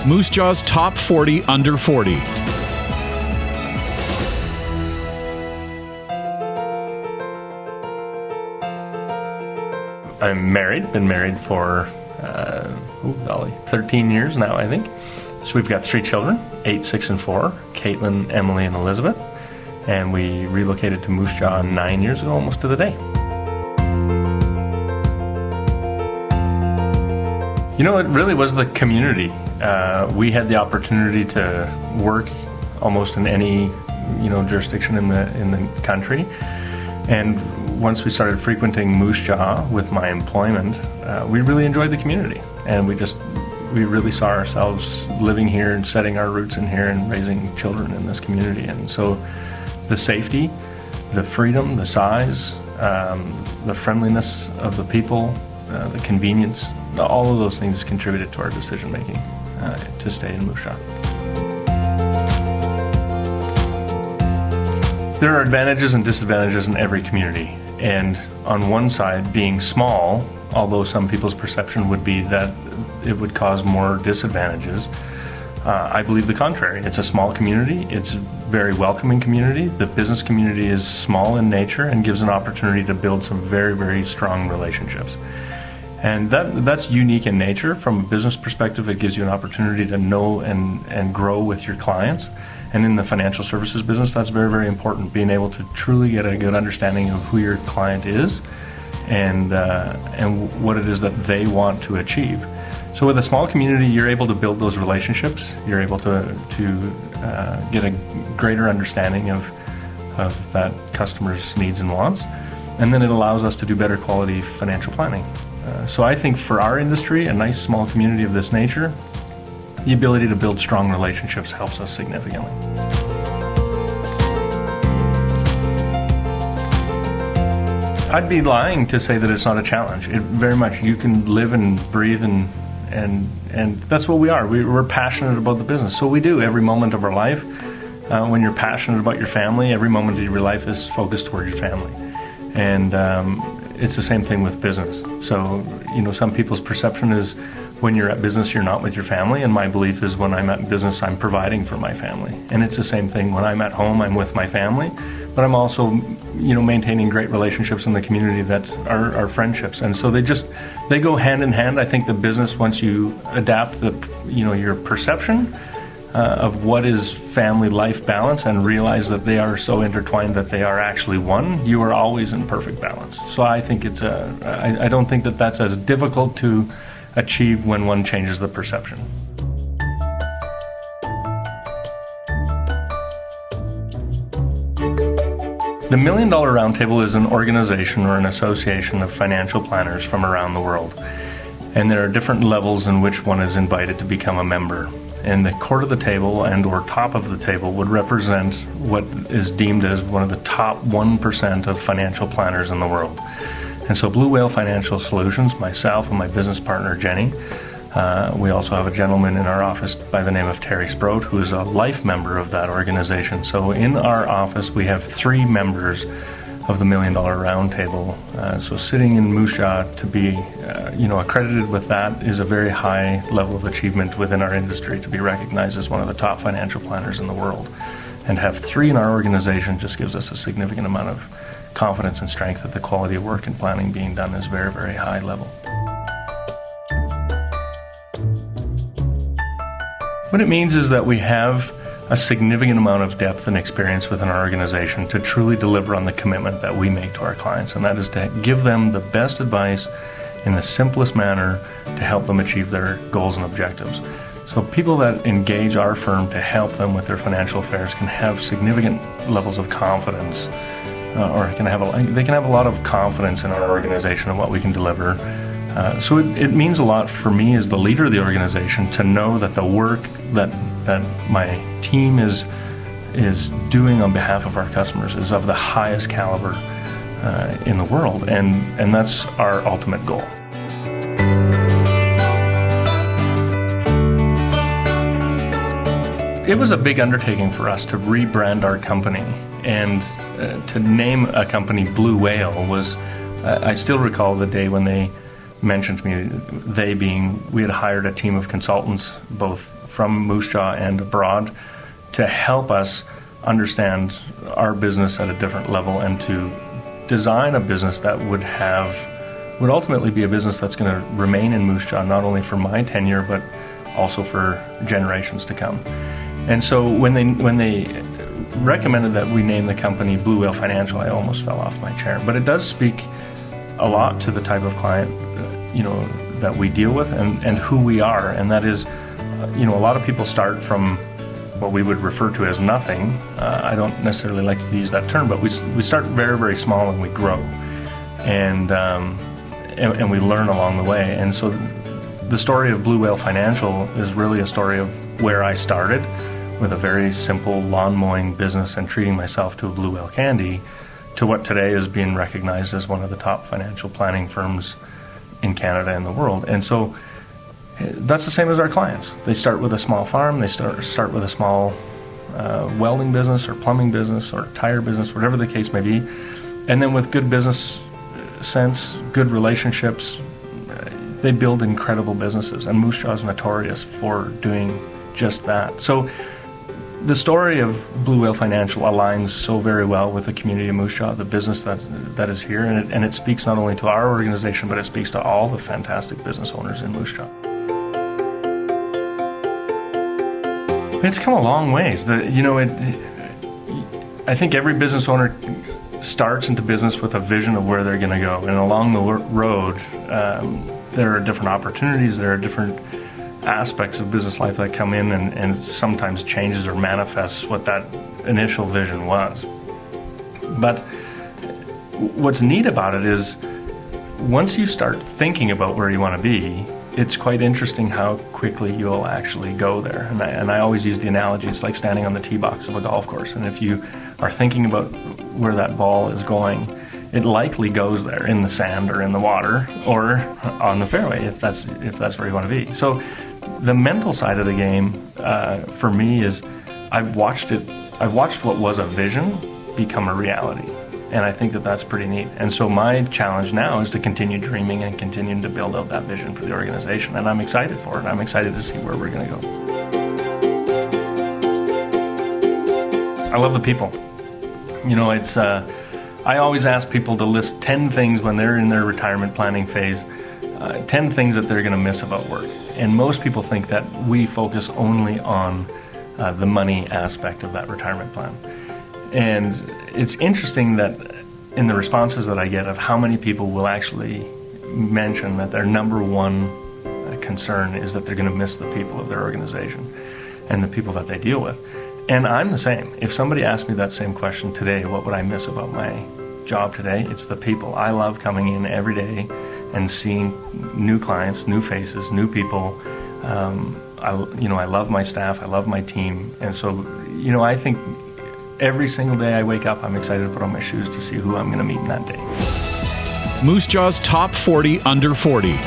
Moose Jaw's Top 40 Under 40. I'm married, been married for 13 years now, I think. So we've got 3 children, 8, 6, and 4, Caitlin, Emily, and Elizabeth. And we relocated to Moose Jaw 9 years ago, almost to the day. You know, it really was the community. We had the opportunity to work almost in any, jurisdiction in the country. And once we started frequenting Moose Jaw with my employment, we really enjoyed the community. And we really saw ourselves living here and setting our roots in here and raising children in this community. And so the safety, the freedom, the size, the friendliness of the people, the convenience, all of those things contributed to our decision making to stay in Moose Jaw. There are advantages and disadvantages in every community. And on one side, being small, although some people's perception would be that it would cause more disadvantages, I believe the contrary. It's a small community. It's a very welcoming community. The business community is small in nature and gives an opportunity to build some very, very strong relationships. And that's unique in nature. From a business perspective, it gives you an opportunity to know and grow with your clients. And in the financial services business, that's very, very important, being able to truly get a good understanding of who your client is and what it is that they want to achieve. So with a small community, you're able to build those relationships. You're able to get a greater understanding of that customer's needs and wants. And then it allows us to do better quality financial planning. So I think for our industry, a nice small community of this nature, the ability to build strong relationships helps us significantly. I'd be lying to say that it's not a challenge. It very much, you can live and breathe and that's what we are. We're passionate about the business. So we do every moment of our life. When you're passionate about your family, every moment of your life is focused toward your family. And it's the same thing with business. So, some people's perception is when you're at business, you're not with your family. And my belief is when I'm at business, I'm providing for my family. And it's the same thing. When I'm at home, I'm with my family. But I'm also, maintaining great relationships in the community that are friendships. And so they go hand in hand. I think the business, once you adapt your perception of what is family life balance and realize that they are so intertwined that they are actually one, you are always in perfect balance. So I think I don't think that that's as difficult to achieve when one changes the perception. The $1 Million Roundtable is an organization or an association of financial planners from around the world. And there are different levels in which one is invited to become a member. And the court of the table and or top of the table would represent what is deemed as one of the top 1% of financial planners in the world. And so Blue Whale Financial Solutions, myself and my business partner Jenny, we also have a gentleman in our office by the name of Terry Sproat, who is a life member of that organization. So in our office we have 3 members of the $1 Million Roundtable. So sitting in Moose Jaw to be accredited with that is a very high level of achievement within our industry, to be recognized as one of the top financial planners in the world. And have 3 in our organization just gives us a significant amount of confidence and strength that the quality of work and planning being done is very, very high level. What it means is that we have a significant amount of depth and experience within our organization to truly deliver on the commitment that we make to our clients, and that is to give them the best advice in the simplest manner to help them achieve their goals and objectives. So people that engage our firm to help them with their financial affairs can have significant levels of confidence, or they can have a lot of confidence in our organization and what we can deliver. So it means a lot for me as the leader of the organization to know that the work that my team is doing on behalf of our customers is of the highest caliber in the world, and that's our ultimate goal. It was a big undertaking for us to rebrand our company, and to name a company Blue Whale was, I still recall the day when they mentioned to me, we had hired a team of consultants, both from Moose Jaw and abroad to help us understand our business at a different level and to design a business that would ultimately be a business that's going to remain in Moose Jaw, not only for my tenure, but also for generations to come. And so when they recommended that we name the company Blue Whale Financial, I almost fell off my chair. But it does speak a lot to the type of client, that we deal with and who we are. And that is, a lot of people start from what we would refer to as nothing. I don't necessarily like to use that term, but we start very, very small and we grow. And we learn along the way. And so the story of Blue Whale Financial is really a story of where I started with a very simple lawn mowing business and treating myself to a Blue Whale candy to what today is being recognized as one of the top financial planning firms in Canada and the world. And so that's the same as our clients. They start with a small farm, they start with a small welding business or plumbing business or tire business, whatever the case may be. And then with good business sense, good relationships, they build incredible businesses. And Moose Jaw is notorious for doing just that. So the story of Blue Whale Financial aligns so very well with the community of Moose Jaw, the business that is here, and it speaks not only to our organization, but it speaks to all the fantastic business owners in Moose Jaw. It's come a long ways. I think every business owner starts into business with a vision of where they're going to go, and along the road, there are different opportunities, there are different aspects of business life that come in and sometimes changes or manifests what that initial vision was. But what's neat about it is once you start thinking about where you want to be, it's quite interesting how quickly you'll actually go there. And I always use the analogy, it's like standing on the tee box of a golf course. And if you are thinking about where that ball is going, it likely goes there in the sand or in the water or on the fairway if that's where you want to be. So the mental side of the game for me is I've watched what was a vision become a reality. And I think that that's pretty neat. And so my challenge now is to continue dreaming and continuing to build out that vision for the organization. And I'm excited for it. I'm excited to see where we're going to go. I love the people. I always ask people to list 10 things when they're in their retirement planning phase, 10 things that they're going to miss about work. And most people think that we focus only on the money aspect of that retirement plan. And it's interesting that in the responses that I get of how many people will actually mention that their number one concern is that they're going to miss the people of their organization and the people that they deal with. And I'm the same. If somebody asked me that same question today, what would I miss about my job today? It's the people. I love coming in every day and seeing new clients, new faces, new people. I love my staff. I love my team. And so, I think every single day I wake up, I'm excited to put on my shoes to see who I'm going to meet in that day. Moose Jaw's Top 40 Under 40.